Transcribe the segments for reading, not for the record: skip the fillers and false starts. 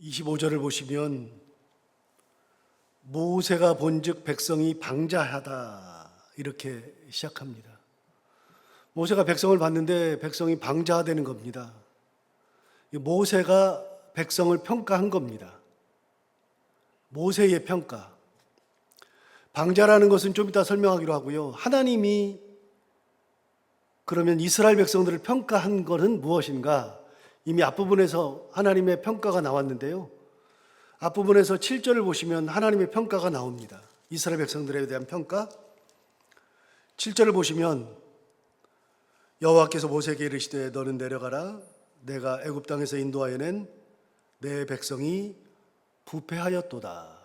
25절을 보시면 모세가 본즉 백성이 방자하다 이렇게 시작합니다. 모세가 백성을 봤는데 백성이 방자되는 겁니다. 모세가 백성을 평가한 겁니다. 모세의 평가. 방자라는 것은 좀 이따 설명하기로 하고요. 하나님이 그러면 이스라엘 백성들을 평가한 것은 무엇인가? 이미 앞부분에서 하나님의 평가가 나왔는데요. 앞부분에서 7절을 보시면 하나님의 평가가 나옵니다. 이스라엘 백성들에 대한 평가. 7절을 보시면 여호와께서 모세에게 이르시되 너는 내려가라. 내가 애굽 땅에서 인도하여 낸 내 백성이 부패하였도다.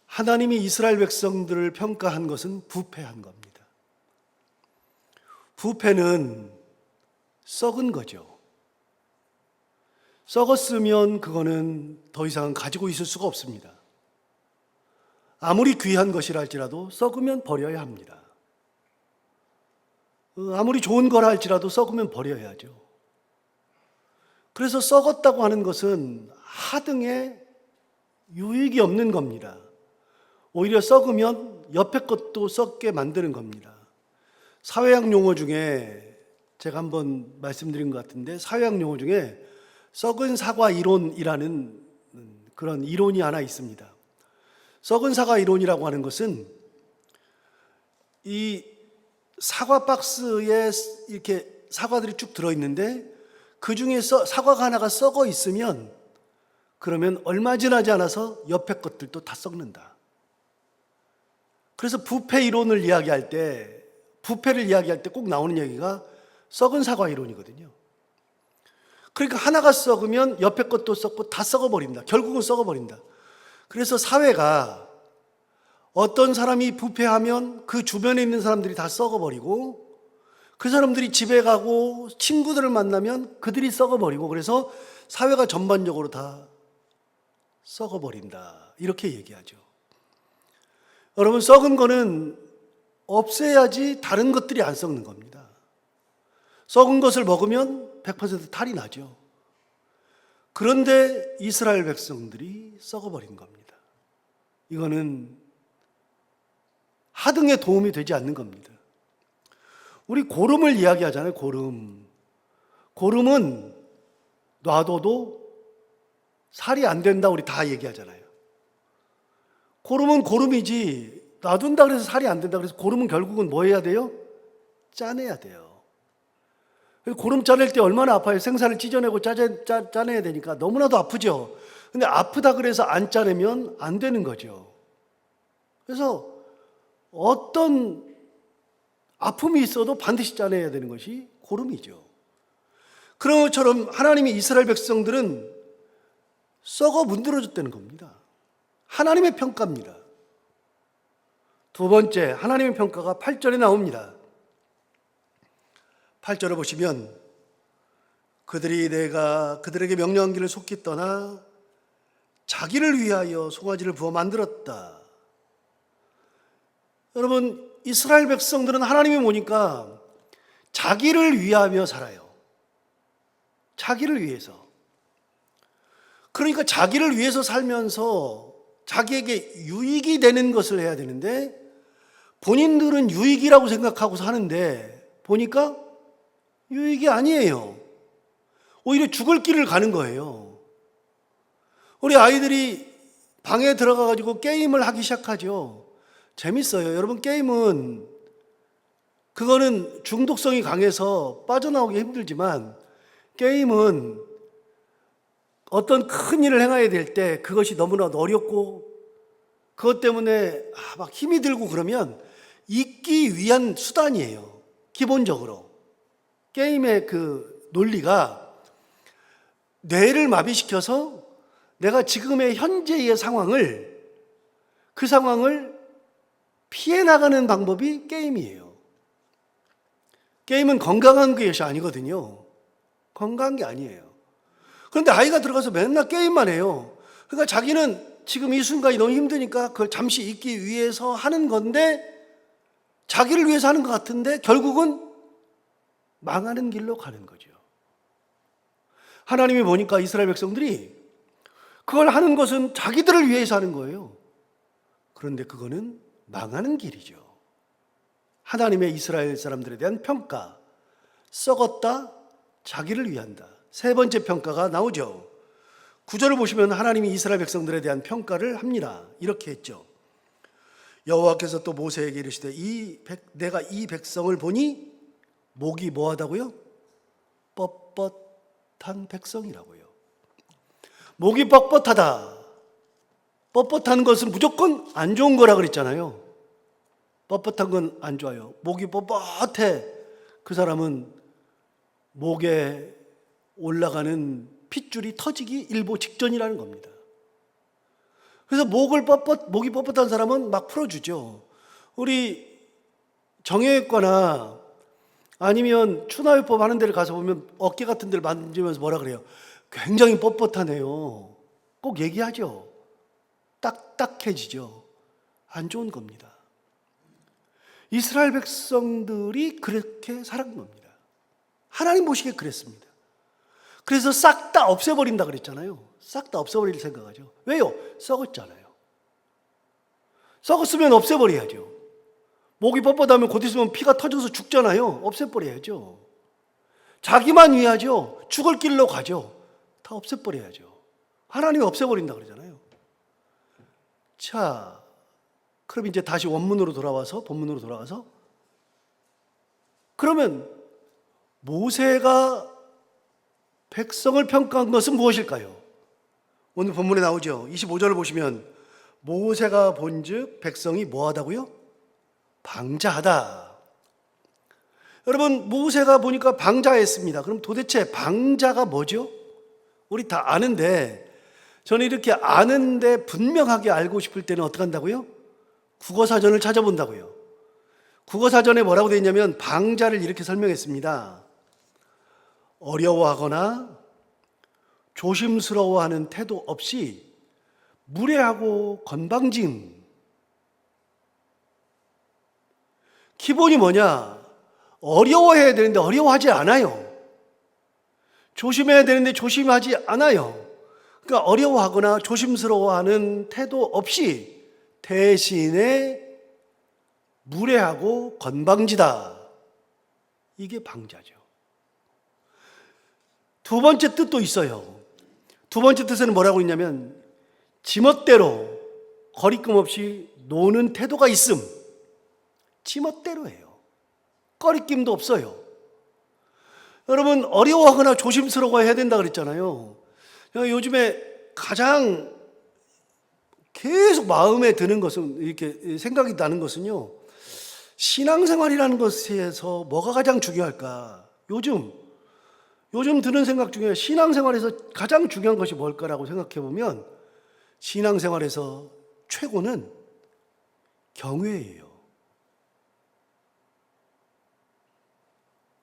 하나님이 이스라엘 백성들을 평가한 것은 부패한 겁니다. 부패는 썩은 거죠. 썩었으면 그거는 더 이상 가지고 있을 수가 없습니다. 아무리 귀한 것이라 할지라도 썩으면 버려야 합니다. 아무리 좋은 거라 할지라도 썩으면 버려야죠. 그래서 썩었다고 하는 것은 하등에 유익이 없는 겁니다. 오히려 썩으면 옆에 것도 썩게 만드는 겁니다. 사회학 용어 중에 제가 한번 말씀드린 것 같은데 사회학 용어 중에 썩은 사과 이론이라는 그런 이론이 하나 있습니다. 썩은 사과 이론이라고 하는 것은 이 사과 박스에 이렇게 사과들이 쭉 들어있는데 그 중에서 사과가 하나가 썩어 있으면 그러면 얼마 지나지 않아서 옆에 것들도 다 썩는다. 그래서 부패 이론을 이야기할 때, 부패를 이야기할 때 꼭 나오는 얘기가 썩은 사과 이론이거든요. 그러니까 하나가 썩으면 옆에 것도 썩고 다 썩어버린다. 결국은 썩어버린다. 그래서 사회가 어떤 사람이 부패하면 그 주변에 있는 사람들이 다 썩어버리고 그 사람들이 집에 가고 친구들을 만나면 그들이 썩어버리고 그래서 사회가 전반적으로 다 썩어버린다. 이렇게 얘기하죠. 여러분, 썩은 거는 없애야지 다른 것들이 안 썩는 겁니다. 썩은 것을 먹으면 100% 탈이 나죠. 그런데 이스라엘 백성들이 썩어버린 겁니다. 이거는 하등에 도움이 되지 않는 겁니다. 우리 고름을 이야기하잖아요. 고름은 놔둬도 살이 안 된다 우리 다 얘기하잖아요. 고름은 고름이지 놔둔다 그래서 살이 안 된다 그래서 고름은 결국은 뭐 해야 돼요? 짜내야 돼요. 고름 짜낼 때 얼마나 아파요. 생선을 찢어내고 짜내야 되니까 너무나도 아프죠. 근데 아프다 그래서 안 짜내면 안 되는 거죠. 그래서 어떤 아픔이 있어도 반드시 짜내야 되는 것이 고름이죠. 그런 것처럼 하나님이 이스라엘 백성들은 썩어 문드러졌다는 겁니다. 하나님의 평가입니다. 두 번째, 하나님의 평가가 8절에 나옵니다. 8절을 보시면 그들이 내가 그들에게 명령한 길을 속히 떠나 자기를 위하여 송아지를 부어 만들었다. 여러분, 이스라엘 백성들은 하나님이 보니까 자기를 위하며 살아요. 자기를 위해서. 그러니까 자기를 위해서 살면서 자기에게 유익이 되는 것을 해야 되는데 본인들은 유익이라고 생각하고 사는데 보니까 유익이 아니에요. 오히려 죽을 길을 가는 거예요. 우리 아이들이 방에 들어가가지고 게임을 하기 시작하죠. 재밌어요. 여러분, 게임은 그거는 중독성이 강해서 빠져나오기 힘들지만 게임은 어떤 큰 일을 행해야 될 때 그것이 너무나 어렵고 그것 때문에 막 힘이 들고 그러면 잊기 위한 수단이에요. 기본적으로. 게임의 그 논리가 뇌를 마비시켜서 내가 지금의 현재의 상황을 그 상황을 피해 나가는 방법이 게임이에요. 게임은 건강한 것이 아니거든요. 건강한 게 아니에요. 그런데 아이가 들어가서 맨날 게임만 해요. 그러니까 자기는 지금 이 순간이 너무 힘드니까 그걸 잠시 잊기 위해서 하는 건데 자기를 위해서 하는 것 같은데 결국은 망하는 길로 가는 거죠. 하나님이 보니까 이스라엘 백성들이 그걸 하는 것은 자기들을 위해서 하는 거예요. 그런데 그거는 망하는 길이죠. 하나님의 이스라엘 사람들에 대한 평가, 썩었다, 자기를 위한다. 세 번째 평가가 나오죠. 9절을 보시면 하나님이 이스라엘 백성들에 대한 평가를 합니다. 이렇게 했죠. 여호와께서 또 모세에게 이르시되 내가 이 백성을 보니 목이 뭐하다고요? 뻣뻣한 백성이라고요. 목이 뻣뻣하다. 뻣뻣한 것은 무조건 안 좋은 거라 그랬잖아요. 뻣뻣한 건 안 좋아요. 목이 뻣뻣해. 그 사람은 목에 올라가는 핏줄이 터지기 일보 직전이라는 겁니다. 그래서 목이 뻣뻣한 사람은 막 풀어주죠. 우리 정형외과나 아니면 추나요법 하는 데를 가서 보면 어깨 같은 데를 만지면서 뭐라 그래요? 굉장히 뻣뻣하네요. 꼭 얘기하죠. 딱딱해지죠. 안 좋은 겁니다. 이스라엘 백성들이 그렇게 살은 겁니다. 하나님 보시기에 그랬습니다. 그래서 싹 다 없애버린다 그랬잖아요. 싹 다 없애버릴 생각하죠. 왜요? 썩었잖아요. 썩었으면 없애버려야죠. 목이 뻣뻣하면 곧 있으면 피가 터져서 죽잖아요. 없애버려야죠. 자기만 위하죠. 죽을 길로 가죠. 다 없애버려야죠. 하나님이 없애버린다 그러잖아요. 자, 그럼 이제 다시 본문으로 돌아와서 그러면 모세가 백성을 평가한 것은 무엇일까요? 오늘 본문에 나오죠. 25절을 보시면 모세가 본즉 백성이 뭐하다고요? 방자하다. 여러분, 모세가 보니까 방자했습니다. 그럼 도대체 방자가 뭐죠? 우리 다 아는데, 저는 이렇게 아는데 분명하게 알고 싶을 때는 어떻게 한다고요? 국어사전을 찾아본다고요. 국어사전에 뭐라고 되어 있냐면 방자를 이렇게 설명했습니다. 어려워하거나 조심스러워하는 태도 없이 무례하고 건방짐. 기본이 뭐냐? 어려워해야 되는데 어려워하지 않아요. 조심해야 되는데 조심하지 않아요. 그러니까 어려워하거나 조심스러워하는 태도 없이 대신에 무례하고 건방지다. 이게 방자죠. 두 번째 뜻도 있어요. 두 번째 뜻에는 뭐라고 있냐면 지멋대로 거리낌 없이 노는 태도가 있음. 지멋대로예요. 거리낌도 없어요. 여러분, 어려워하거나 조심스러워해야 된다 그랬잖아요. 요즘에 가장 계속 마음에 드는 것은, 이렇게 생각이 나는 것은요, 신앙생활이라는 것에서 뭐가 가장 중요할까? 요즘 드는 생각 중에 신앙생활에서 가장 중요한 것이 뭘까라고 생각해 보면 신앙생활에서 최고는 경외예요.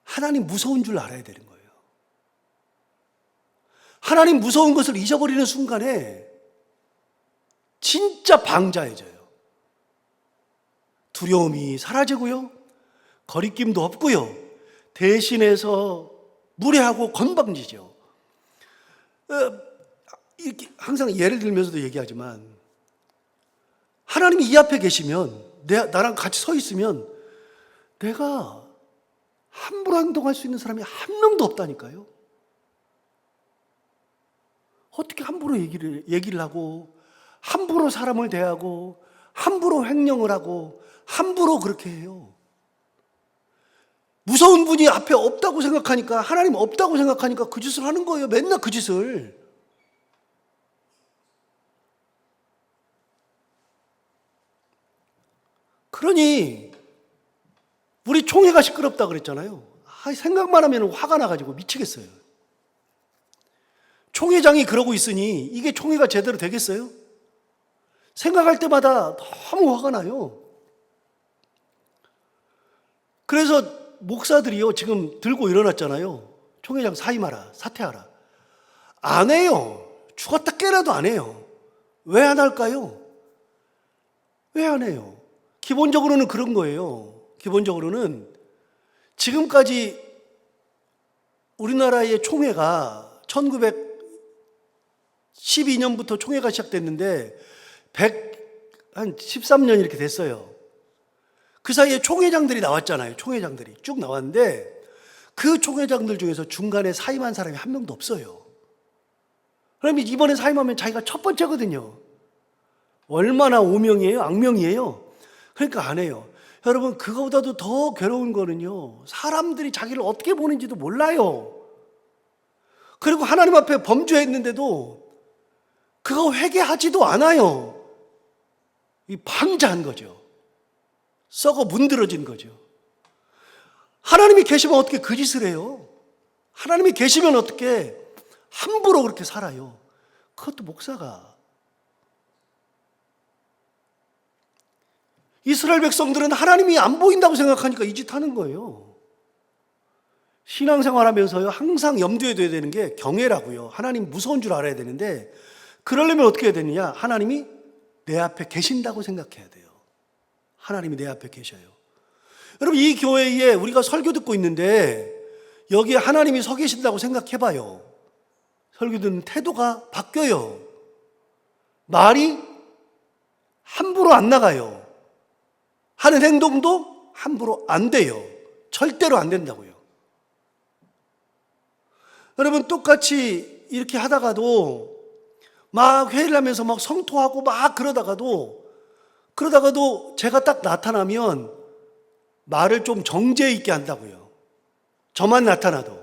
하나님 무서운 줄 알아야 되는 거예요. 하나님 무서운 것을 잊어버리는 순간에 진짜 방자해져요. 두려움이 사라지고요. 거리낌도 없고요. 대신해서 무례하고 건방지죠. 이렇게 항상 예를 들면서도 얘기하지만 하나님이 이 앞에 계시면 나랑 같이 서 있으면 내가 함부로 행동할 수 있는 사람이 한 명도 없다니까요. 어떻게 함부로 얘기를 하고 함부로 사람을 대하고 함부로 횡령을 하고 함부로 그렇게 해요. 무서운 분이 앞에 없다고 생각하니까, 하나님 없다고 생각하니까 그 짓을 하는 거예요. 맨날 그 짓을. 그러니 우리 총회가 시끄럽다 그랬잖아요. 생각만 하면 화가 나가지고 미치겠어요. 총회장이 그러고 있으니 이게 총회가 제대로 되겠어요? 생각할 때마다 너무 화가 나요. 그래서 목사들이요, 지금 들고 일어났잖아요. 총회장 사임하라, 사퇴하라. 안 해요. 죽었다 깨라도 안 해요. 왜 안 할까요? 왜 안 해요? 기본적으로는 그런 거예요. 기본적으로는 지금까지 우리나라의 총회가 12년부터 총회가 시작됐는데 한 13년 이렇게 됐어요. 그 사이에 총회장들이 나왔잖아요. 총회장들이 쭉 나왔는데 그 총회장들 중에서 중간에 사임한 사람이 한 명도 없어요. 그러면 이번에 사임하면 자기가 첫 번째거든요. 얼마나 오명이에요? 악명이에요? 그러니까 안 해요. 여러분, 그거보다도 더 괴로운 거는요, 사람들이 자기를 어떻게 보는지도 몰라요. 그리고 하나님 앞에 범죄했는데도 그거 회개하지도 않아요. 이 방자한 거죠. 썩어 문드러진 거죠. 하나님이 계시면 어떻게 그 짓을 해요? 하나님이 계시면 어떻게 함부로 그렇게 살아요? 그것도 목사가. 이스라엘 백성들은 하나님이 안 보인다고 생각하니까 이 짓 하는 거예요. 신앙생활 하면서요, 항상 염두에 둬야 되는 게 경외라고요. 하나님 무서운 줄 알아야 되는데, 그러려면 어떻게 해야 되느냐? 하나님이 내 앞에 계신다고 생각해야 돼요. 하나님이 내 앞에 계셔요. 여러분, 이 교회에 우리가 설교 듣고 있는데 여기에 하나님이 서 계신다고 생각해봐요. 설교 듣는 태도가 바뀌어요. 말이 함부로 안 나가요. 하는 행동도 함부로 안 돼요. 절대로 안 된다고요. 여러분, 똑같이 이렇게 하다가도 막 회의를 하면서 막 성토하고 막 그러다가도 제가 딱 나타나면 말을 좀 정제 있게 한다고요. 저만 나타나도.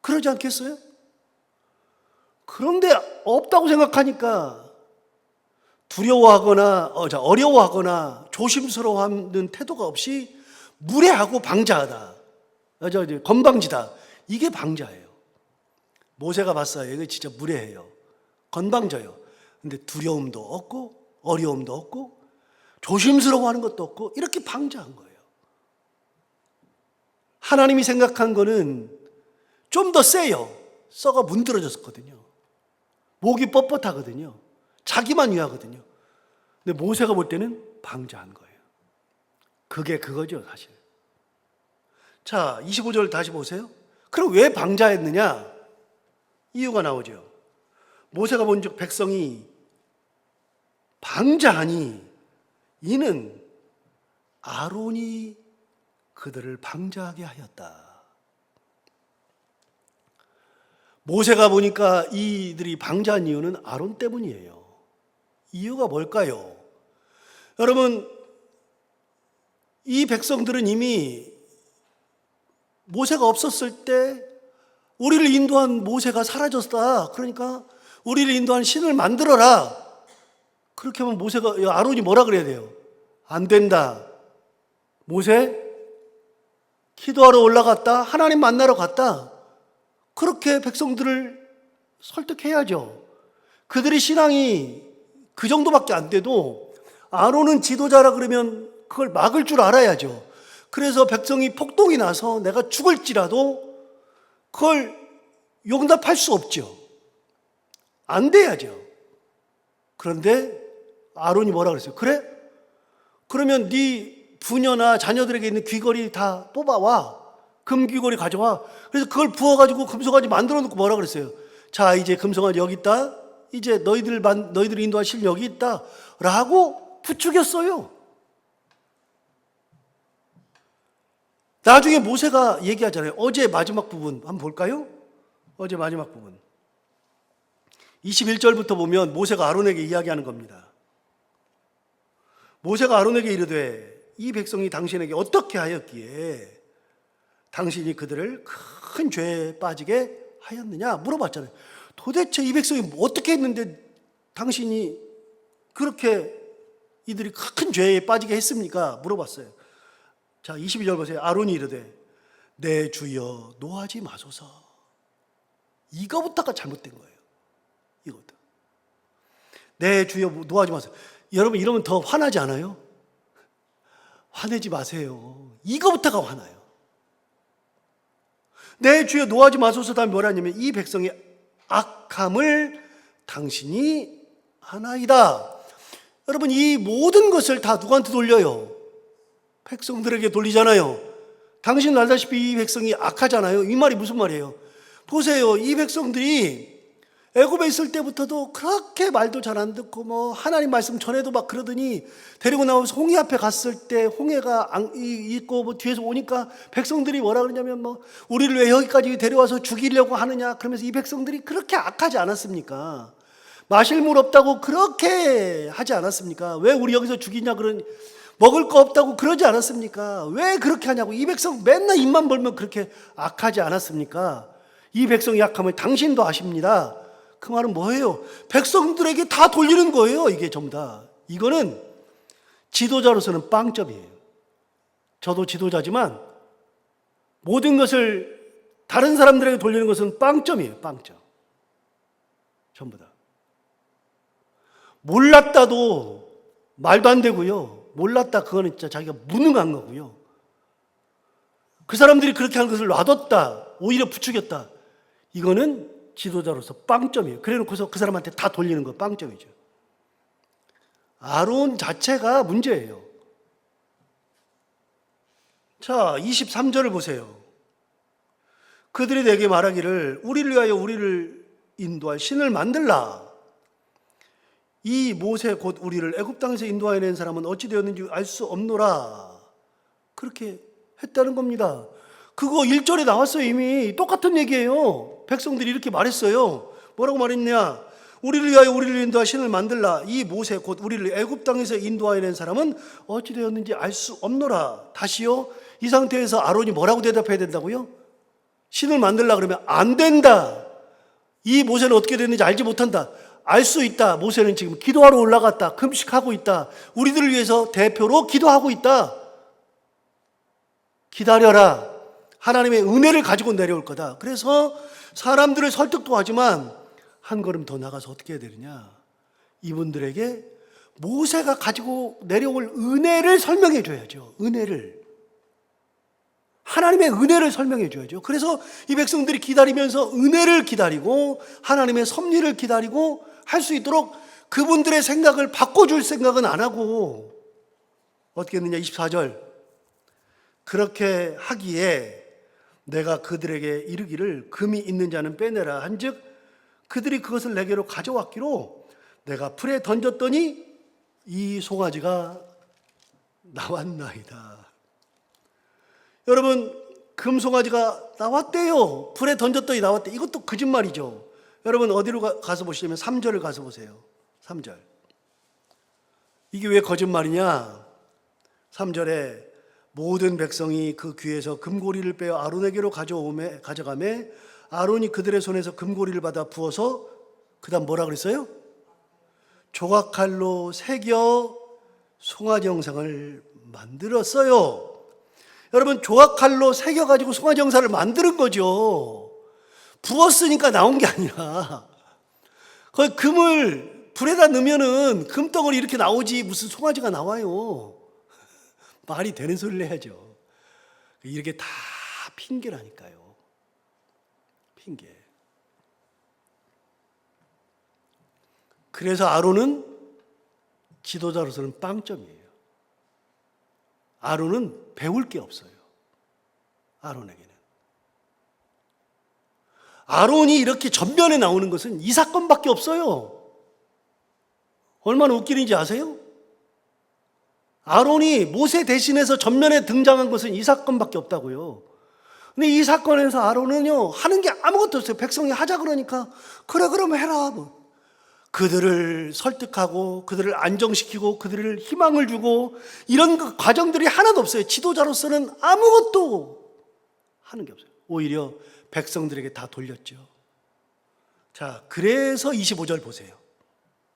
그러지 않겠어요? 그런데 없다고 생각하니까 두려워하거나 어려워하거나 조심스러워하는 태도가 없이 무례하고 방자하다. 건방지다. 이게 방자예요. 모세가 봤어요. 이거 진짜 무례해요. 건방져요. 근데 두려움도 없고 어려움도 없고 조심스러워하는 것도 없고 이렇게 방자한 거예요. 하나님이 생각한 거는 좀 더 세요. 썩어 문드러졌거든요. 목이 뻣뻣하거든요. 자기만 위하거든요. 근데 모세가 볼 때는 방자한 거예요. 그게 그거죠, 사실. 자, 25절 다시 보세요. 그럼 왜 방자했느냐? 이유가 나오죠. 모세가 본즉 백성이 방자하니 이는 아론이 그들을 방자하게 하였다. 모세가 보니까 이들이 방자한 이유는 아론 때문이에요. 이유가 뭘까요? 여러분, 이 백성들은 이미 모세가 없었을 때 우리를 인도한 모세가 사라졌다. 그러니까 우리를 인도한 신을 만들어라. 그렇게 하면 아론이 뭐라 그래야 돼요? 안 된다. 모세 기도하러 올라갔다. 하나님 만나러 갔다. 그렇게 백성들을 설득해야죠. 그들의 신앙이 그 정도밖에 안 돼도 아론은 지도자라 그러면 그걸 막을 줄 알아야죠. 그래서 백성이 폭동이 나서 내가 죽을지라도 그걸 용납할 수 없죠. 안 돼야죠. 그런데 아론이 뭐라 그랬어요? 그래? 그러면 네 부녀나 자녀들에게 있는 귀걸이 다 뽑아와. 금귀걸이 가져와. 그래서 그걸 부어가지고 금송아지 만들어 놓고 뭐라 그랬어요? 자, 이제 금송아지 여기 있다. 이제 너희들 인도한 신 여기 있다. 라고 부추겼어요. 나중에 모세가 얘기하잖아요. 어제 마지막 부분 한번 볼까요? 어제 마지막 부분 21절부터 보면 모세가 아론에게 이야기하는 겁니다. 모세가 아론에게 이르되 이 백성이 당신에게 어떻게 하였기에 당신이 그들을 큰 죄에 빠지게 하였느냐 물어봤잖아요. 도대체 이 백성이 어떻게 했는데 당신이 그렇게 이들이 큰 죄에 빠지게 했습니까? 물어봤어요. 자, 22절 보세요. 아론이 이르되 내 주여 노하지 마소서. 이거부터가 잘못된 거예요. 이거부터. 내 주여 노하지 마소서. 여러분, 이러면 더 화나지 않아요? 화내지 마세요. 이거부터가 화나요. 내 주여 노하지 마소서. 다음에 뭐라냐면 이 백성의 악함을 당신이 하나이다. 여러분, 이 모든 것을 다 누구한테 돌려요? 백성들에게 돌리잖아요. 당신 알다시피 이 백성이 악하잖아요. 이 말이 무슨 말이에요? 보세요. 이 백성들이 애굽에 있을 때부터도 그렇게 말도 잘 안 듣고 뭐 하나님 말씀 전에도 막 그러더니 데리고 나와서 홍해 앞에 갔을 때 홍해가 있고 뭐 뒤에서 오니까 백성들이 뭐라 그러냐면 뭐 우리를 왜 여기까지 데려와서 죽이려고 하느냐 그러면서 이 백성들이 그렇게 악하지 않았습니까? 마실 물 없다고 그렇게 하지 않았습니까? 왜 우리 여기서 죽이냐 그러니 먹을 거 없다고 그러지 않았습니까? 왜 그렇게 하냐고. 이 백성 맨날 입만 벌면 그렇게 악하지 않았습니까? 이 백성의 약함을 당신도 아십니다. 그 말은 뭐예요? 백성들에게 다 돌리는 거예요. 이게 전부 다. 이거는 지도자로서는 빵점이에요. 저도 지도자지만 모든 것을 다른 사람들에게 돌리는 것은 빵점이에요. 빵점. 전부 다. 몰랐다도 말도 안 되고요. 몰랐다 그거는 진짜 자기가 무능한 거고요. 그 사람들이 그렇게 하는 것을 놔뒀다, 오히려 부추겼다, 이거는 지도자로서 빵점이에요. 그래놓고서 그 사람한테 다 돌리는 거 빵점이죠. 아론 자체가 문제예요. 자, 23절을 보세요. 그들이 내게 말하기를 우리를 위하여 우리를 인도할 신을 만들라. 이 모세 곧 우리를 애굽 땅에서 인도하여 낸 사람은 어찌 되었는지 알 수 없노라. 그렇게 했다는 겁니다. 그거 1절에 나왔어요. 이미 똑같은 얘기예요. 백성들이 이렇게 말했어요. 뭐라고 말했냐? 우리를 위하여 우리를 인도할 신을 만들라. 이 모세 곧 우리를 애굽 땅에서 인도하여 낸 사람은 어찌 되었는지 알 수 없노라. 다시요. 이 상태에서 아론이 뭐라고 대답해야 된다고요? 신을 만들라 그러면 안 된다. 이 모세는 어떻게 됐는지 알지 못한다. 알 수 있다. 모세는 지금 기도하러 올라갔다. 금식하고 있다. 우리들을 위해서 대표로 기도하고 있다. 기다려라. 하나님의 은혜를 가지고 내려올 거다. 그래서 사람들을 설득도 하지만 한 걸음 더 나가서 어떻게 해야 되느냐? 이분들에게 모세가 가지고 내려올 은혜를 설명해 줘야죠. 은혜를. 하나님의 은혜를 설명해 줘야죠. 그래서 이 백성들이 기다리면서 은혜를 기다리고 하나님의 섭리를 기다리고 할 수 있도록 그분들의 생각을 바꿔줄 생각은 안 하고 어떻게 했느냐? 24절. 그렇게 하기에 내가 그들에게 이르기를 금이 있는 자는 빼내라 한즉 그들이 그것을 내게로 가져왔기로 내가 풀에 던졌더니 이 송아지가 나왔나이다. 여러분, 금송아지가 나왔대요. 불에 던졌더니 나왔대. 이것도 거짓말이죠. 여러분 어디로 가서 보시면 3절을 가서 보세요. 3절. 이게 왜 거짓말이냐? 3절에 모든 백성이 그 귀에서 금고리를 빼어 아론에게로 가져가매 아론이 그들의 손에서 금고리를 받아 부어서 그 다음 뭐라 그랬어요? 조각칼로 새겨 송아지 형상을 만들었어요. 여러분 조각칼로 새겨가지고 송아지 형상을 만드는 거죠. 부었으니까 나온 게 아니라 거기 금을 불에다 넣으면은 금덩어리 이렇게 나오지 무슨 송아지가 나와요. 말이 되는 소리를 해야죠. 이렇게 다 핑계라니까요. 핑계. 그래서 아론은 지도자로서는 빵점이에요. 아론은 배울 게 없어요. 아론에게는. 아론이 이렇게 전면에 나오는 것은 이 사건밖에 없어요. 얼마나 웃기는지 아세요? 아론이 모세 대신해서 전면에 등장한 것은 이 사건밖에 없다고요. 근데 이 사건에서 아론은요 하는 게 아무것도 없어요. 백성이 하자 그러니까 그래 그러면 해라. 뭐. 그들을 설득하고 그들을 안정시키고 그들을 희망을 주고 이런 과정들이 하나도 없어요. 지도자로서는 아무것도 하는 게 없어요. 오히려 백성들에게 다 돌렸죠. 자, 그래서 25절 보세요.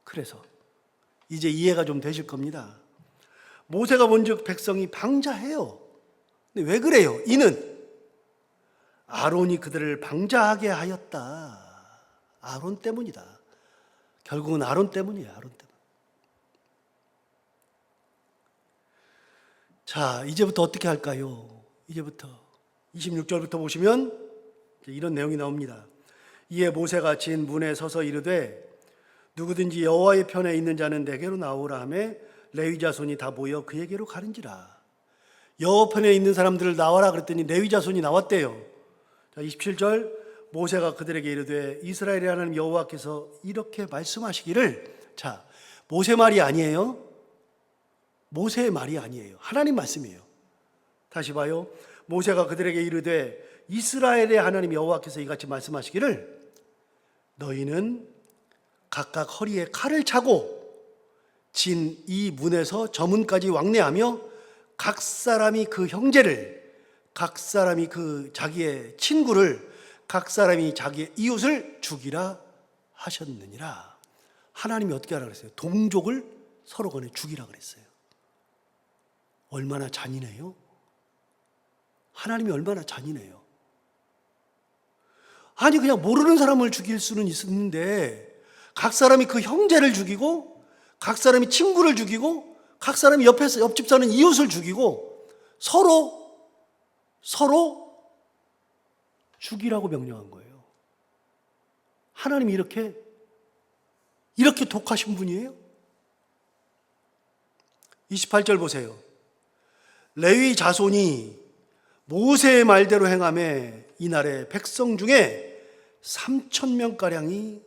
그래서 이제 이해가 좀 되실 겁니다. 모세가 본즉 백성이 방자해요. 근데 왜 그래요? 이는 아론이 그들을 방자하게 하였다. 아론 때문이다. 결국은 아론 때문이에요. 아론 때문. 자, 이제부터 어떻게 할까요? 이제부터 26절부터 보시면 이런 내용이 나옵니다. 이에 모세가 진 문에 서서 이르되 누구든지 여호와의 편에 있는 자는 내게로 나오라 하매 레위 자손이 다 모여 그에게로 가는지라. 여호와 편에 있는 사람들을 나와라 그랬더니 레위 자손이 나왔대요. 자, 27절 모세가 그들에게 이르되 이스라엘의 하나님 여호와께서 이렇게 말씀하시기를. 자, 모세 말이 아니에요. 모세의 말이 아니에요. 하나님 말씀이에요. 다시 봐요. 모세가 그들에게 이르되 이스라엘의 하나님 여호와께서 이같이 말씀하시기를 너희는 각각 허리에 칼을 차고 진 이 문에서 저 문까지 왕래하며 각 사람이 그 형제를, 각 사람이 그 자기의 친구를, 각 사람이 자기의 이웃을 죽이라 하셨느니라. 하나님이 어떻게 하라 그랬어요? 동족을 서로 간에 죽이라 그랬어요. 얼마나 잔인해요? 하나님이 얼마나 잔인해요? 아니 그냥 모르는 사람을 죽일 수는 있었는데 각 사람이 그 형제를 죽이고 각 사람이 친구를 죽이고 각 사람이 옆집 사는 이웃을 죽이고 서로 죽이라고 명령한 거예요. 하나님이 이렇게 독하신 분이에요? 28절 보세요. 레위 자손이 모세의 말대로 행하매 이날에 백성 중에 3,000명가량이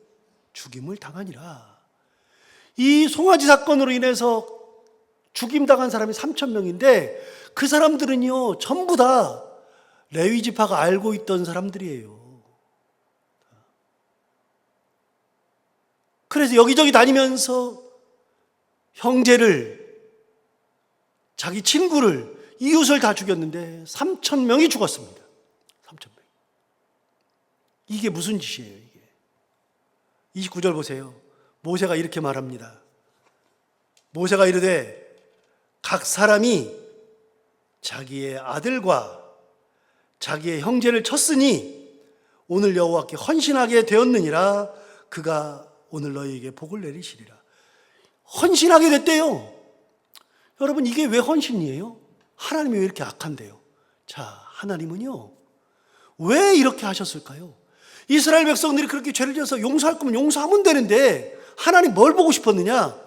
죽임을 당하니라. 이 송아지 사건으로 인해서 죽임당한 사람이 3,000명인데 그 사람들은요 전부 다 레위 지파가 알고 있던 사람들이에요. 그래서 여기저기 다니면서 형제를, 자기 친구를, 이웃을 다 죽였는데 3,000명이 죽었습니다. 3,000명. 이게 무슨 짓이에요, 이게? 29절 보세요. 모세가 이렇게 말합니다. 모세가 이르되 각 사람이 자기의 아들과 자기의 형제를 쳤으니 오늘 여호와께 헌신하게 되었느니라. 그가 오늘 너희에게 복을 내리시리라. 헌신하게 됐대요. 여러분 이게 왜 헌신이에요? 하나님이 왜 이렇게 악한데요? 자, 하나님은요 왜 이렇게 하셨을까요? 이스라엘 백성들이 그렇게 죄를 지어서 용서할 거면 용서하면 되는데 하나님 뭘 보고 싶었느냐?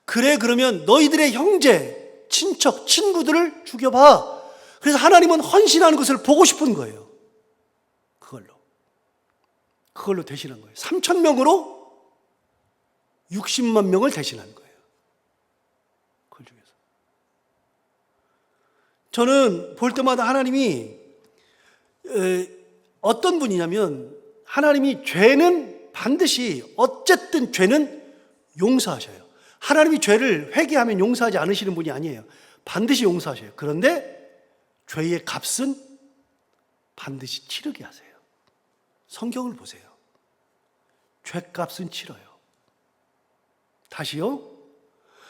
그래, 그러면 너희들의 형제, 친척, 친구들을 죽여봐. 그래서 하나님은 헌신하는 것을 보고 싶은 거예요. 그걸로 대신한 거예요. 3,000명으로 60만 명을 대신한 거예요. 그 중에서 저는 볼 때마다 하나님이 어떤 분이냐면 하나님이 죄는 반드시 어쨌든 죄는 용서하셔요. 하나님이 죄를 회개하면 용서하지 않으시는 분이 아니에요. 반드시 용서하셔요. 그런데 죄의 값은 반드시 치르게 하세요. 성경을 보세요. 죄값은 치러요. 다시요.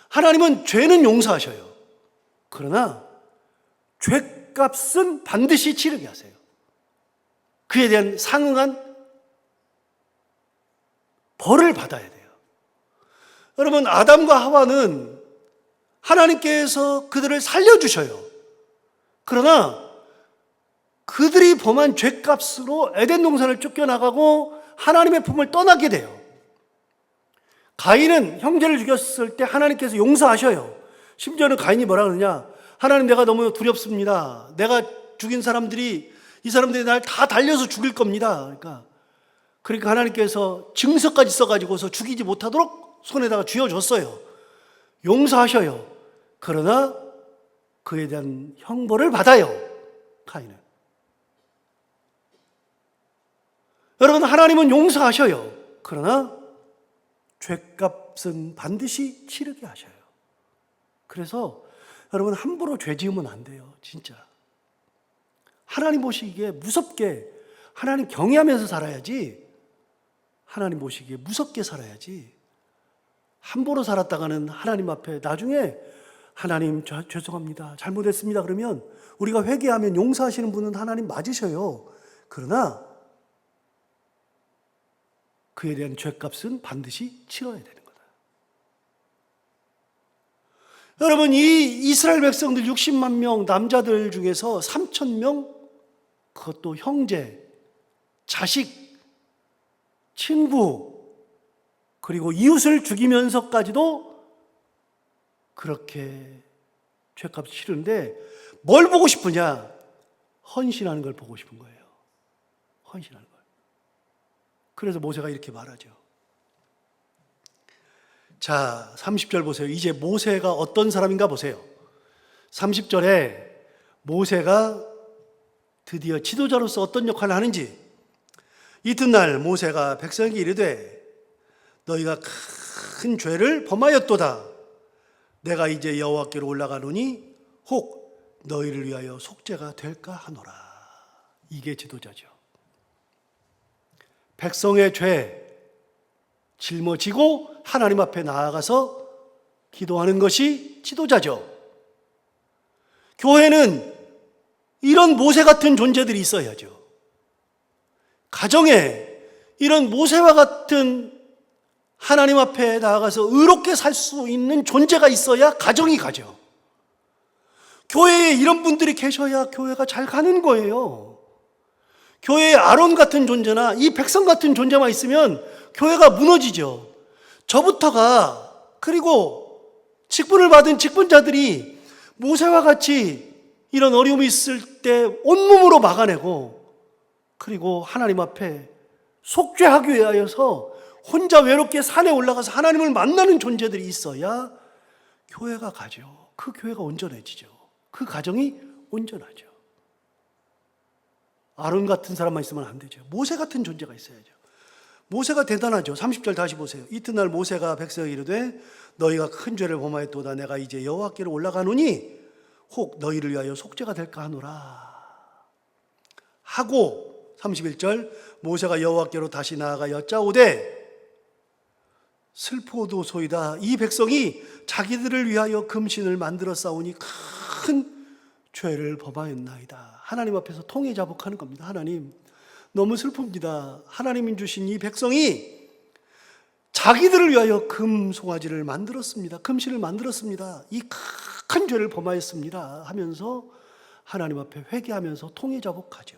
하나님은 죄는 용서하셔요. 그러나 죄값은 반드시 치르게 하세요. 그에 대한 상응한 벌을 받아야 돼요. 여러분, 아담과 하와는 하나님께서 그들을 살려주셔요. 그러나 그들이 범한 죄값으로 에덴 동산을 쫓겨나가고 하나님의 품을 떠나게 돼요. 가인은 형제를 죽였을 때 하나님께서 용서하셔요. 심지어는 가인이 뭐라 그러냐? 하나님, 내가 너무 두렵습니다. 내가 죽인 사람들이, 이 사람들이 날 다 달려서 죽일 겁니다. 그러니까 하나님께서 증서까지 써가지고서 죽이지 못하도록 손에다가 쥐어줬어요. 용서하셔요. 그러나 그에 대한 형벌을 받아요, 가인은. 여러분, 하나님은 용서하셔요. 그러나 죄값은 반드시 치르게 하셔요. 그래서 여러분, 함부로 죄 지으면 안 돼요, 진짜. 하나님 보시기에 무섭게, 하나님 경외하면서 살아야지, 하나님 보시기에 무섭게 살아야지, 함부로 살았다가는 하나님 앞에 나중에 하나님 죄송합니다, 잘못했습니다 그러면 우리가 회개하면 용서하시는 분은 하나님 맞으셔요. 그러나 그에 대한 죄값은 반드시 치러야 되는 거다. 여러분, 이 이스라엘 백성들 60만 명 남자들 중에서 3,000명, 그것도 형제, 자식, 친구, 그리고 이웃을 죽이면서까지도 그렇게 죄값을 치르는데 뭘 보고 싶으냐? 헌신하는 걸 보고 싶은 거예요. 헌신하는 걸. 그래서 모세가 이렇게 말하죠. 자, 30절 보세요. 이제 모세가 어떤 사람인가 보세요. 30절에 모세가 드디어 지도자로서 어떤 역할을 하는지. 이튿날 모세가 백성에게 이르되 너희가 큰 죄를 범하였도다. 내가 이제 여호와께로 올라가노니 혹 너희를 위하여 속죄가 될까 하노라. 이게 지도자죠. 백성의 죄 짊어지고 하나님 앞에 나아가서 기도하는 것이 지도자죠. 교회는 이런 모세 같은 존재들이 있어야죠. 가정에 이런 모세와 같은 하나님 앞에 나아가서 의롭게 살 수 있는 존재가 있어야 가정이 가죠. 교회에 이런 분들이 계셔야 교회가 잘 가는 거예요. 교회에 아론 같은 존재나 이 백성 같은 존재만 있으면 교회가 무너지죠. 저부터가, 그리고 직분을 받은 직분자들이 모세와 같이 이런 어려움이 있을 때 온몸으로 막아내고, 그리고 하나님 앞에 속죄하기 위하여서 혼자 외롭게 산에 올라가서 하나님을 만나는 존재들이 있어야 교회가 가죠. 그 교회가 온전해지죠. 그 가정이 온전하죠. 아론 같은 사람만 있으면 안 되죠. 모세 같은 존재가 있어야죠. 모세가 대단하죠. 30절 다시 보세요. 이튿날 모세가 백성에게 이르되 너희가 큰 죄를 범하였도다. 내가 이제 여호와께로 올라가노니 혹 너희를 위하여 속죄가 될까 하노라 하고, 31절 모세가 여호와께로 다시 나아가 여짜오되 슬포도소이다. 이 백성이 자기들을 위하여 금신을 만들어 싸우니 큰 죄를 범하였나이다. 하나님 앞에서 통해 자복하는 겁니다. 하나님, 너무 슬픕니다. 하나님이 주신 이 백성이 자기들을 위하여 금 송아지를 만들었습니다. 금신을 만들었습니다. 이 큰 죄를 범하였습니다 하면서 하나님 앞에 회개하면서 통해 자복하죠.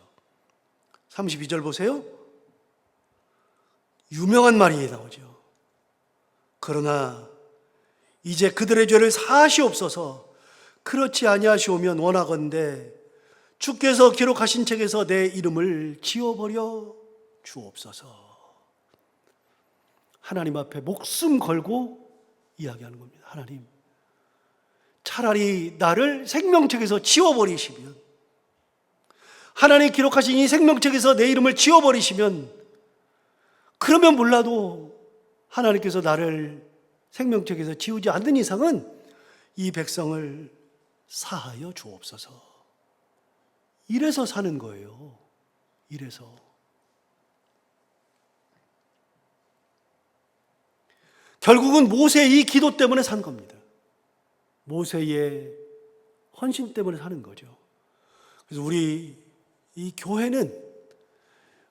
32절 보세요. 유명한 말이 나오죠. 그러나 이제 그들의 죄를 사하시옵소서. 그렇지 아니하시오면 원하건대 주께서 기록하신 책에서 내 이름을 지워버려 주옵소서. 하나님 앞에 목숨 걸고 이야기하는 겁니다. 하나님, 차라리 나를 생명책에서 지워버리시면, 하나님 기록하신 이 생명책에서 내 이름을 지워버리시면, 그러면 몰라도 하나님께서 나를 생명책에서 지우지 않는 이상은 이 백성을 사하여 주옵소서. 이래서 사는 거예요. 이래서. 결국은 모세의 이 기도 때문에 산 겁니다. 모세의 헌신 때문에 사는 거죠. 그래서 우리 이 교회는,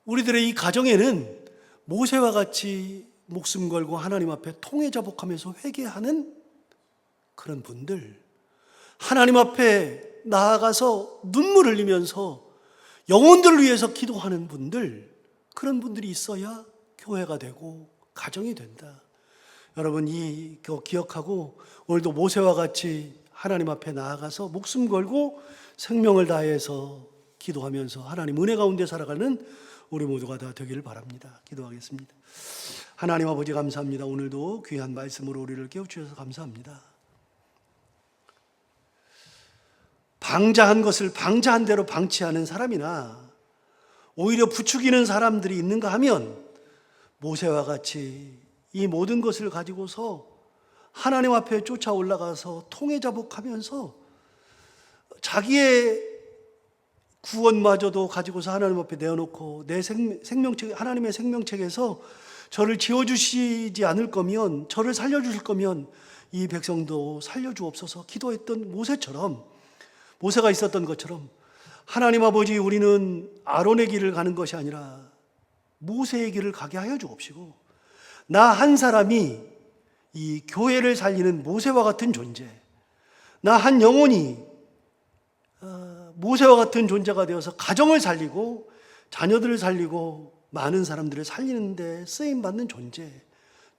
우리들의 이 가정에는 모세와 같이 목숨 걸고 하나님 앞에 통해 자복하면서 회개하는 그런 분들, 하나님 앞에 나아가서 눈물 흘리면서 영혼들을 위해서 기도하는 분들, 그런 분들이 있어야 교회가 되고 가정이 된다. 여러분, 이거 기억하고 오늘도 모세와 같이 하나님 앞에 나아가서 목숨 걸고 생명을 다해서 기도하면서 하나님 은혜 가운데 살아가는 우리 모두가 다 되기를 바랍니다. 기도하겠습니다. 하나님 아버지, 감사합니다. 오늘도 귀한 말씀으로 우리를 깨우쳐주셔서 감사합니다. 방자한 것을 방자한 대로 방치하는 사람이나 오히려 부추기는 사람들이 있는가 하면 모세와 같이 이 모든 것을 가지고서 하나님 앞에 쫓아 올라가서 통해 자복하면서 자기의 구원마저도 가지고서 하나님 앞에 내어놓고 내 생명책, 하나님의 생명책에서 저를 지워주시지 않을 거면, 저를 살려주실 거면 이 백성도 살려주옵소서 기도했던 모세처럼, 모세가 있었던 것처럼 하나님 아버지, 우리는 아론의 길을 가는 것이 아니라 모세의 길을 가게 하여 주옵시고, 나 한 사람이 이 교회를 살리는 모세와 같은 존재, 나 한 영혼이 모세와 같은 존재가 되어서 가정을 살리고 자녀들을 살리고 많은 사람들을 살리는 데 쓰임받는 존재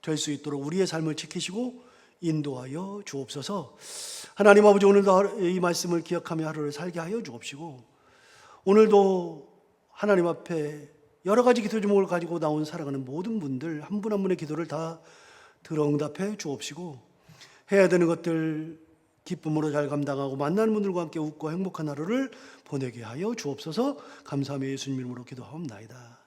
될 수 있도록 우리의 삶을 지키시고 인도하여 주옵소서. 하나님 아버지, 오늘도 이 말씀을 기억하며 하루를 살게 하여 주옵시고, 오늘도 하나님 앞에 여러 가지 기도 제목을 가지고 나온 살아가는 모든 분들 한 분 한 분의 기도를 다 들어응답해 주옵시고, 해야 되는 것들 기쁨으로 잘 감당하고 만나는 분들과 함께 웃고 행복한 하루를 보내게 하여 주옵소서. 감사하며 예수님 이름으로 기도하옵나이다.